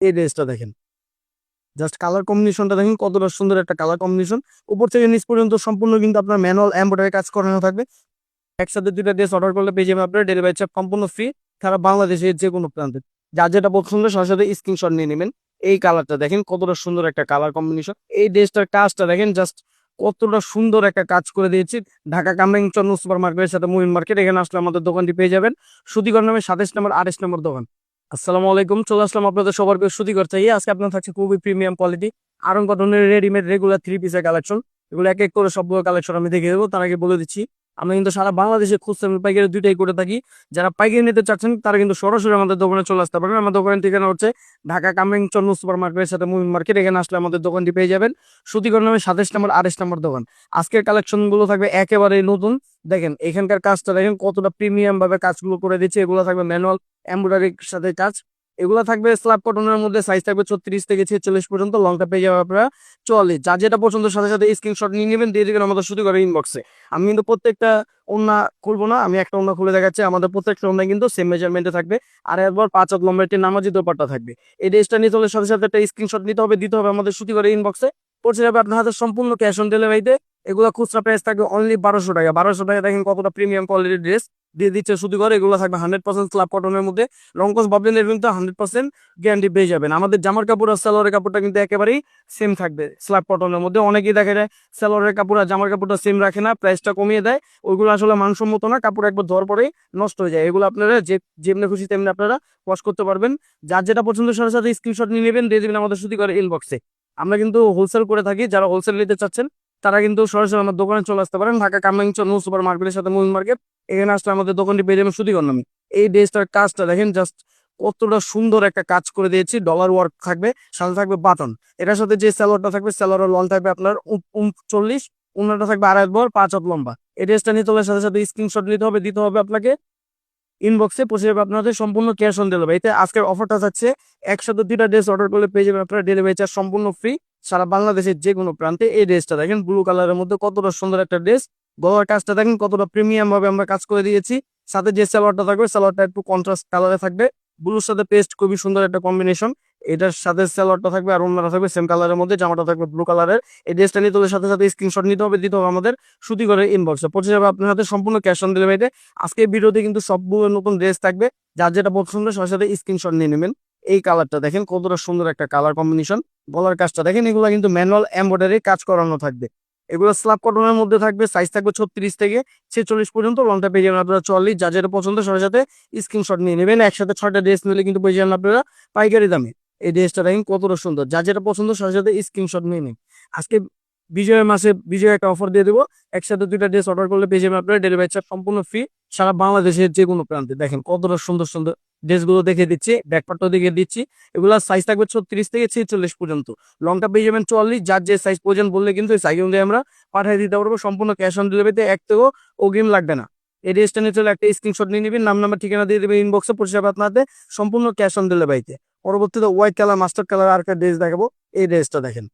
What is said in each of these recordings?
এই ড্রেসটা দেখেন, জাস্ট কালার কম্বিনেশনটা দেখেন কতটা সুন্দর একটা কালার কম্বিনেশন। উপর থেকে নিচ পর্যন্ত সম্পূর্ণ কিন্তু আপনার ম্যানুয়াল এমব্রয়ডারি কাজ করানো থাকবে। একসাথে দুইটা ড্রেস অর্ডার করলে পেয়ে যাবেন আপনার ডেলিভারি চার্জ সম্পূর্ণ ফ্রি, সারা বাংলাদেশের যে কোনো প্রান্তে। যার যেটা পছন্দ সাথে সাথে স্ক্রিনশট নিয়ে নেবেন। এই কালারটা দেখেন কতটা সুন্দর একটা কালার কম্বিনেশন। এই ড্রেসটার কাজটা দেখেন জাস্ট কতটা সুন্দর একটা কাজ করে দিয়েছি। ঢাকা কামরাঙ্গীরচর সুপার মার্কেটের সাথে মুহিন মার্কেট, এখানে আসলে আমাদের দোকানটি পেয়ে যাবেন। সুতিকর নামে 27 নম্বর 28 নম্বর দোকান। আসসালামু আলাইকুম, চলে আসলাম আপনাদের সবার প্রিয় সুতিকর চাই। আজকে আপনার থাকছে খুবই প্রিমিয়াম কোয়ালিটি আরং কটনের রেডিমেড রেগুলার 3 পিসের কালেকশন। এগুলো এক এক করে সবগুলো কালেকশন আমি দেখে দেবো। তার আগে বলে দিচ্ছি, আমরা কিন্তু সারা বাংলাদেশে খুচরা এবং পাইকারি দুইটাই করে থাকি। যারা পাইকারি নিতে চাচ্ছেন তারা কিন্তু সরাসরি আমাদের দোকানে চলে আসতে পারেন। আমার দোকানের ঠিকানা হচ্ছে ঢাকা কামরাঙ্গীরচর সুপার মার্কেটের সাথে মুভিন মার্কেট, এখানে আসলে আমাদের দোকানটি পেয়ে যাবেন। সুতিকর নামে 27 নম্বর 28 নম্বর দোকান। আজকের কালেকশন গুলো থাকবে একেবারে নতুন। দেখেন এখানকার কাজটা দেখেন কতটা প্রিমিয়াম ভাবে কাজগুলো করে দিচ্ছে। এগুলো থাকবে ম্যানুয়াল এমব্রয়ডারির সাথে কাজ। এগুলো থাকবে স্ল্যাব কটনের মধ্যে, সাইজ থাকবে 36 থেকে 46 পর্যন্ত, লংটা পেয়ে যাবে আপনারা 44। যার যেটা পছন্দ সাথে সাথে স্ক্রিনশট নিয়ে নেবেন, দিয়ে দিবেন আমাদের সুতিকর ইনবক্সে। আমি কিন্তু প্রত্যেকটা ওন্না খুলবো না, আমি একটা ওন্না খুলে দেখাচ্ছি। আমাদের প্রত্যেকটা ওন্না কিন্তু সেম মেজারমেন্টে থাকবে। আর একবার 5 হাত লম্বা একটি নামাজি দোপাট্টা থাকবে। এই ড্রেসটা নিতে হলে সাথে সাথে একটা স্ক্রিনশট নিতে হবে, দিতে হবে আমাদের সুতিকর ইনবক্সে। পড়ছে যাবে আপনার হাতে সম্পূর্ণ ক্যাশ অন ডেলিভারিতে। এগুলো খুচরা প্রাইস থাকবে অনলি 1200 টাকা। 1200 টাকা দেখেন কতটা প্রিমিয়াম কোয়ালিটির ড্রেস দিয়ে দিচ্ছে সুতিকর। এগুলো থাকবে 100% স্ল্যাব কটনের মধ্যে। রংকস ভাবলেন এর কিন্তু 100% গ্যারান্টি পেয়ে যাবেন। আমাদের জামার কাপড় আর সালোয়ারের কাপড়টা কিন্তু একেবারেই সেম থাকবে স্ল্যাব কটনের মধ্যে। অনেকেই দেখা যায় সালোয়ারের কাপড় আর জামার কাপড়টা সেম রাখে না, প্রাইসটা কমিয়ে দেয়। ওইগুলো আসলে মানসম্মত না, কাপড় একবার ধোয়ার পরেই নষ্ট হয়ে যায়। এগুলো আপনারা যেমনি খুশি তেমনি আপনারা ওয়াশ করতে পারবেন। যার যেটা পছন্দ সাথে সাথে স্ক্রিনশট নিয়ে নেবেন, দিয়ে দেবেন আমাদের সুতিকর ইনবক্সে। আমরা কিন্তু হোলসেল করে থাকি, যারা হোলসেল নিতে চাচ্ছেন তারা কিন্তু সরাসরি আমার দোকানে চলে আসতে পারেন। ঢাকা কামরাঙ্গীরচর সুপার মার্কেটের সাথে মুভিন মার্কেট, এখানে আসলে আমাদের দোকানটি পেয়ে যাবেন সুতিকর নামে। এই ড্রেসটার কাজটা দেখেন জাস্ট কতটা সুন্দর একটা কাজ করে দিয়েছি। ডলার ওয়ার্ক থাকবে, সাথে থাকবে বাটন। এটার সাথে যে সালোয়ারটা থাকবে, সালোয়ারের লং থাকবে আপনার 39, উন্নাটা থাকবে 2.5 বহর 5 হাত লম্বা। এই ড্রেসটা নিতে হলে সাথে সাথে স্ক্রিনশট নিতে হবে, দিতে হবে আপনাকে ইনবক্সে। পৌঁছে যাবে আপনাদের সম্পূর্ণ ক্যাশ অন ডেলিভারি। এতে আজকের অফারটা থাকছে, একসাথে 2টা ড্রেস অর্ডার করলে পেয়ে যাবেন আপনারা ডেলিভারি চার্জ সম্পূর্ণ ফ্রি, সারা বাংলাদেশের যে কোনো প্রান্তে। এই ড্রেসটা দেখেন ব্লু কালারের মধ্যে কতটা সুন্দর একটা ড্রেস। গলার কাজটা দেখেন কতটা প্রিমিয়াম ভাবে আমরা কাজ করে দিয়েছি। সাথে যে সালোয়ারটা থাকবে, সালোয়ারটা একটু কন্ট্রাস্ট কালারে থাকবে, ব্লুর সাথে পেস্ট, খুবই সুন্দর একটা কম্বিনেশন। এটার সাথে সালোয়ারটা থাকবে আর অন্যরা থাকবে সেম কালারের মধ্যে, জামাটা থাকবে ব্লু কালারের। এই ড্রেসটা নিতে হলে সাথে সাথে স্ক্রিনশট নিতে হবে, দিতে হবে আমাদের সুতিকরের ইনবক্সে। পৌঁছে যাবে আপনার হাতে সম্পূর্ণ ক্যাশ অন ডেলিভারিতে। আজকে ভিডিওতে কিন্তু সবগুলো নতুন ড্রেস থাকবে, যার যেটা পছন্দ সাথে সাথে স্ক্রিনশট নিয়ে নেবেন। এই কালারটা দেখেন কতটা সুন্দর একটা কালার কম্বিনেশন। গলার কাজটা দেখেন, এগুলো কিন্তু ম্যানুয়াল এমব্রয়ডারি কাজ করানো থাকবে। এগুলো স্ল্যাব কটনের মধ্যে থাকবে, সাইজ থাকবে 36 থেকে 46 পর্যন্ত, লংটা পেয়ে যাবেন আপনারা 44। যা যেটা পছন্দ সাথে সাথে স্ক্রিনশট নিয়ে নেবেন। একসাথে 6টা ড্রেস নিলে কিন্তু পেয়ে যাবেন আপনারা পাইকারি দামে। এই ড্রেসটা দেখেন কতটা সুন্দর, যা যেটা পছন্দ সাথে সাথে স্ক্রিনশট নিয়ে নিন। আজকে বিজয়ের মাসে বিজয় একটা অফার দিয়ে দেবো, একসাথে 2টা ড্রেস অর্ডার করলে পেয়ে যাবেন আপনারা ডেলিভারি চার্জ সম্পূর্ণ ফ্রি, সারা বাংলাদেশের যে কোনো প্রান্তে। দেখেন কতটা সুন্দর সুন্দর ড্রেসগুলো দেখে দিচ্ছি, ব্যাকপার্টও দেখে দিচ্ছি। এগুলা সাইজ থাকবে 36 থেকে 46 পর্যন্ত, লংটা পেয়ে যাবেন 44। যার যে সাইজ প্রয়োজন বললে কিন্তু এই সাইজ অনুযায়ী আমরা পাঠিয়ে দিতে পারবো সম্পূর্ণ ক্যাশ অন ডেলিভারিতে। এক থেকেও অগ্রিম লাগবে না। এই ড্রেসটা নিয়ে চলে একটা স্ক্রিনশট নিয়ে নেবেন, নাম নাম্বার ঠিকানা দিয়ে দেবেন ইনবক্সে, পৌঁছে যাবে আপনাদের সম্পূর্ণ ক্যাশ অন ডেলিভারিতে। পরবর্তীতে হোয়াইট কালার মাস্টার কালার আর একটা ড্রেস দেখাবো। এই ড্রেসটা দেখেন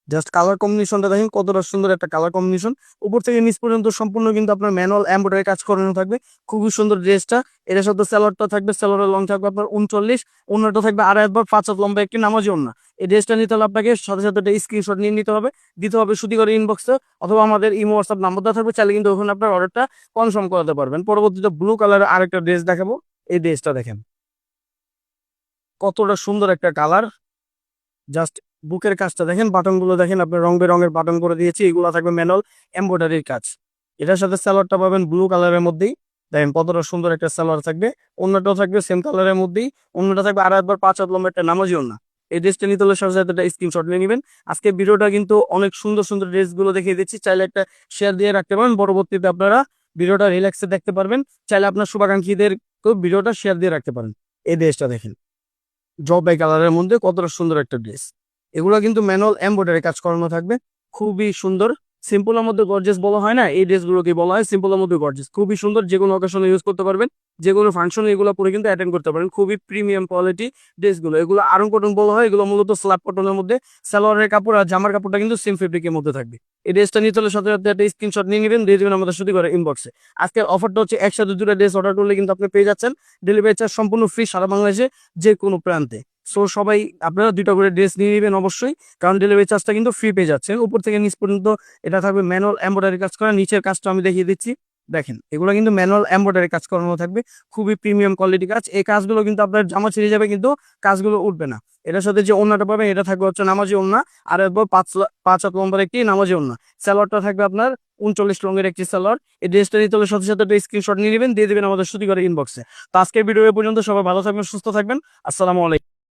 জাস্ট কালার কম্বিনেশনটা দেখেন কতটা সুন্দর একটা কালার কম্বিনেশন। উপর থেকে নিচ পর্যন্ত সম্পূর্ণ কিন্তু আপনার ম্যানুয়াল এমব্রয়ডারি কাজ করানো থাকবে। খুবই সুন্দর ড্রেসটা। এটার সাথে সালোয়ারটা থাকবে, সালোয়ারের লং থাকবে আপনার 39, ওন্নাটা থাকবে 2.5 বহর 5 হাত লম্বা একটি নামাজি ওন্না। এই ড্রেসটা নিতে হলে আপনাকে সাথে সাথে একটা স্ক্রিনশট নিয়ে নিতে হবে, দিতে হবে সুতিকর ইনবক্সে, অথবা আমাদের ইমো হোয়াটসঅ্যাপ নাম্বারটা থাকবে, চাইলে কিন্তু ওখানে আপনার অর্ডারটা কনফার্ম করাতে পারবেন। পরবর্তীতে ব্লু কালারের আরেকটা ড্রেস দেখাবো। এই ড্রেসটা দেখেন কতটা সুন্দর একটা কালার। জাস্ট বুকের কাজটা দেখেন, বাটন গুলো দেখেন, আপনার রং বেরঙের বাটন করে দিয়েছি। এগুলো থাকবে ম্যানুয়াল এমব্রয়ডারির কাজ। এটার সাথে সালোয়ারটা পাবেন ব্লু কালারের মধ্যেই। দেখেন কতটা সুন্দর একটা সালোয়ার থাকবে। অন্যটাও থাকবে সেম কালারের মধ্যেই, অন্যটা থাকবে 2.5 বহর 5 হাত লম্বা একটা নামাজি ওন্না। এই ড্রেসটা নিতে হলে সাথে সাথে একটা স্ক্রিনশট নিয়ে নেবেন। আজকে ভিডিওটা কিন্তু অনেক সুন্দর সুন্দর ড্রেস গুলো দেখিয়ে দিচ্ছি, চাইলে একটা শেয়ার দিয়ে রাখতে পারেন। পরবর্তীতে আপনারা ভিডিওটা রিল্যাক্সে দেখতে পারবেন, চাইলে আপনার শুভাকাঙ্ক্ষীদের ভিডিওটা শেয়ার দিয়ে রাখতে পারেন। এই ড্রেসটা দেখেন জবাই কালারের মধ্যে কতটা সুন্দর একটা ড্রেস। এগুলো কিন্তু ম্যানুয়াল এমব্রয়ডারি কাজ করানো থাকবে, খুবই সুন্দর। সিম্পলের মধ্যে গর্জিয়াস বলা হয় না, এই ড্রেসগুলোকে বলা হয় সিম্পলের মধ্যে গর্জিয়াস। খুবই সুন্দর, যে কোনো অকেশনে ইউজ করতে পারবেন, যে কোনো ফাংশনে এগুলো পরে কিন্তু অ্যাটেন্ড করতে পারেন। খুবই প্রিমিয়াম কোয়ালিটি ড্রেসগুলো। এগুলো আরং কটন বলা হয়, এগুলো মূলত স্ল্যাব কটনের মধ্যে। সালোয়ারের কাপড় আর জামার কাপড়টা কিন্তু সেম ফেব্রিকের মধ্যে থাকবে। এই ড্রেসটা নিতে হলে সাথে সাথে একটা স্ক্রিনশট নিয়ে নেবেন, দিয়ে দেবেন আমাদের সুতি করে ইনবক্সে। আজকের অফারটা হচ্ছে একসাথে 2টা ড্রেস অর্ডার করলে কিন্তু আপনি পেয়ে যাচ্ছেন ডেলিভারি চার্জ সম্পূর্ণ ফ্রি, সারা বাংলাদেশে যে কোনো প্রান্তে। সো সবাই আপনারা 2টা করে ড্রেস নিয়ে নেবেন অবশ্যই, কারণ ডেলিভারি চার্জটা কিন্তু ফ্রি পেয়ে যাচ্ছেন। উপর থেকে নিচ পর্যন্ত এটা থাকবে ম্যানুয়াল এমব্রয়ডারি কাজ করা। নিচের কাজটা আমি দেখিয়ে দিচ্ছি, দেখেন এগুলো কিন্তু ম্যানুয়াল এমব্রয়ডারি কাজ করানো থাকবে, খুবই প্রিমিয়াম কোয়ালিটি কাজ। এই কাজগুলো কিন্তু আপনার জামা ছিঁড়ে যাবে কিন্তু কাজগুলো উঠবে না। এটার সাথে যে ওড়নাটা পাবেন এটা থাকবে হচ্ছে নামাজি ওড়না, আর এরপর 5 হাত লম্বার একটি নামাজি ওড়না। সালোয়ারটা থাকবে আপনার 39 লংয়ের একটি সালোয়ার। এই ড্রেসটা নিতে হলে সাথে সাথে স্ক্রিনশট নিয়ে নেবেন, দিয়ে দেবেন আমাদের সুতি করে ইনবক্সে। তো আজকের ভিডিও এ পর্যন্ত, সবাই ভালো থাকবেন, সুস্থ থাকবেন। আসসালামু আলাইকুম।